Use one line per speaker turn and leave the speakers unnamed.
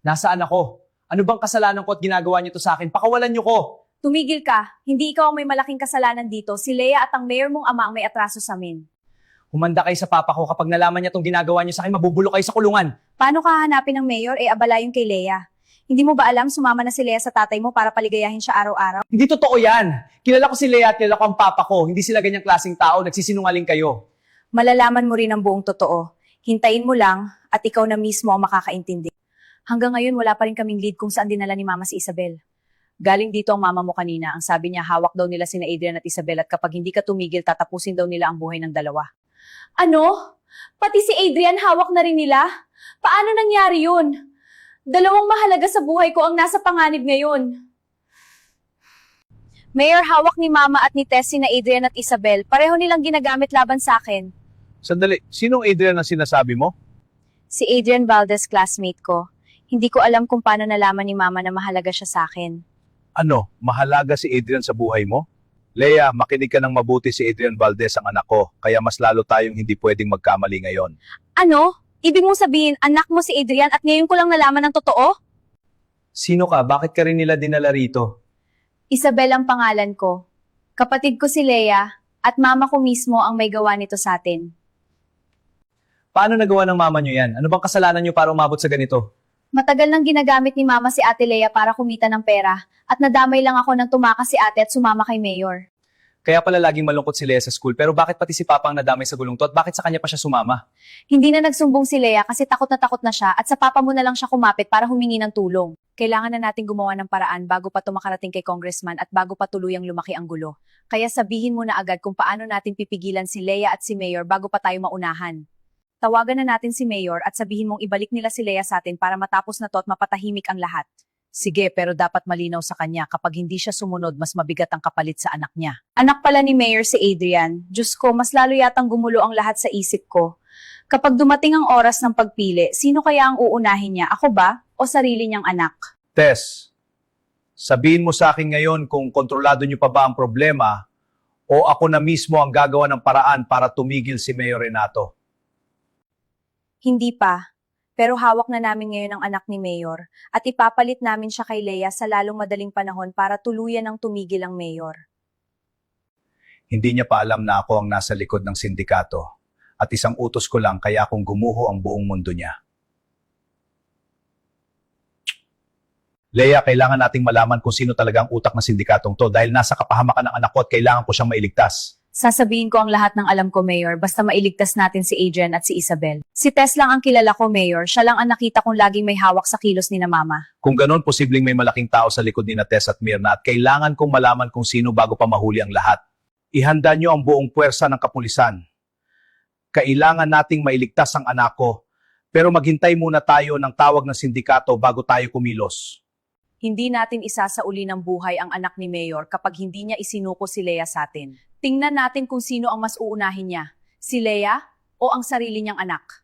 Nasaan ako? Ano bang kasalanan ko at ginagawa niyo to sa akin? Pakawalan niyo ko!
Tumigil ka. Hindi ikaw ang may malaking kasalanan dito. Si Lea at ang mayor mong ama ang may atraso sa amin.
Humanda kayo sa papa ko kapag nalaman niya itong ginagawa niyo sa akin, mabubulok kayo sa kulungan.
Paano ka hahanapin ng mayor? Abala yung kay Lea. Hindi mo ba alam sumama na si Lea sa tatay mo para paligayahin siya araw-araw?
Hindi totoo yan! Kilala ko si Lea at kilala ko ang papa ko. Hindi sila ganyang klaseng tao, nagsisinungaling kayo.
Malalaman mo rin ang buong totoo. Hintayin mo lang at ikaw na mismo ang makakaintindi. Hanggang ngayon wala pa rin kaming lead kung saan dinala ni Mama si Isabel. Galing dito ang mama mo kanina. Ang sabi niya, hawak daw nila sina Adrian at Isabel at kapag hindi ka tumigil, tatapusin daw nila ang buhay ng dalawa. Ano? Pati si Adrian hawak na rin nila? Paano nangyari yun? Dalawang mahalaga sa buhay ko ang nasa panganib ngayon. Mayor, hawak ni Mama at ni Tessie na Adrian at Isabel. Pareho nilang ginagamit laban sa akin.
Sandali, sinong Adrian ang sinasabi mo?
Si Adrian Valdez, classmate ko. Hindi ko alam kung paano nalaman ni Mama na mahalaga siya sa akin.
Ano, mahalaga si Adrian sa buhay mo? Lea, makinig ka ng mabuti, si Adrian Valdez ang anak ko, kaya mas lalo tayong hindi pwedeng magkamali ngayon.
Ano? Ibig mong sabihin, anak mo si Adrian at ngayon ko lang nalaman ng totoo?
Sino ka? Bakit ka rin nila dinala rito?
Isabel ang pangalan ko. Kapatid ko si Lea at mama ko mismo ang may gawa nito sa atin.
Paano nagawa ng mama niyo yan? Ano bang kasalanan niyo para umabot sa ganito?
Matagal nang ginagamit ni Mama si Ate Lea para kumita ng pera at nadamay lang ako nang tumakas si ate at sumama kay Mayor.
Kaya pala laging malungkot si Lea sa school, pero bakit pati si Papa ang nadamay sa gulong to at bakit sa kanya pa siya sumama?
Hindi na nagsumbong si Lea kasi takot na siya at sa papa mo na lang siya kumapit para humingi ng tulong. Kailangan na nating gumawa ng paraan bago pa makarating kay congressman at bago pa tuluyang lumaki ang gulo. Kaya sabihin mo na agad kung paano natin pipigilan si Lea at si Mayor bago pa tayo maunahan. Tawagan na natin si Mayor at sabihin mong ibalik nila si Lea sa atin para matapos na to at mapatahimik ang lahat. Sige, pero dapat malinaw sa kanya kapag hindi siya sumunod, mas mabigat ang kapalit sa anak niya. Anak pala ni Mayor si Adrian. Diyos ko, mas lalo yatang gumulo ang lahat sa isip ko. Kapag dumating ang oras ng pagpili, sino kaya ang uunahin niya? Ako ba? O sarili niyang anak?
Tess, sabihin mo sa akin ngayon kung kontrolado niyo pa ba ang problema o ako na mismo ang gagawa ng paraan para tumigil si Mayor Renato.
Hindi pa. Pero hawak na namin ngayon ang anak ni Mayor at ipapalit namin siya kay Lea sa lalong madaling panahon para tuluyan ng tumigil ang Mayor.
Hindi niya pa alam na ako ang nasa likod ng sindikato at isang utos ko lang kaya akong gumuho ang buong mundo niya. Lea, kailangan nating malaman kung sino talaga ang utak ng sindikatong to dahil nasa kapahamakan ng anak ko at kailangan ko siyang mailigtas.
Sasabihin ko ang lahat ng alam ko, Mayor, basta mailigtas natin si Adrian at si Isabel. Si Tess lang ang kilala ko, Mayor. Siya lang ang nakita kong laging may hawak sa kilos ni na Mama.
Kung ganon, posibleng may malaking tao sa likod ni na Tess at Myrna at kailangan kong malaman kung sino bago pa mahuli ang lahat. Ihanda niyo ang buong puwersa ng kapulisan. Kailangan nating mailigtas ang anak ko, pero maghintay muna tayo ng tawag ng sindikato bago tayo kumilos.
Hindi natin isasauli ng buhay ang anak ni Mayor kapag hindi niya isinuko si Lea sa atin. Tingnan natin kung sino ang mas uunahin niya, si Lea o ang sarili niyang anak.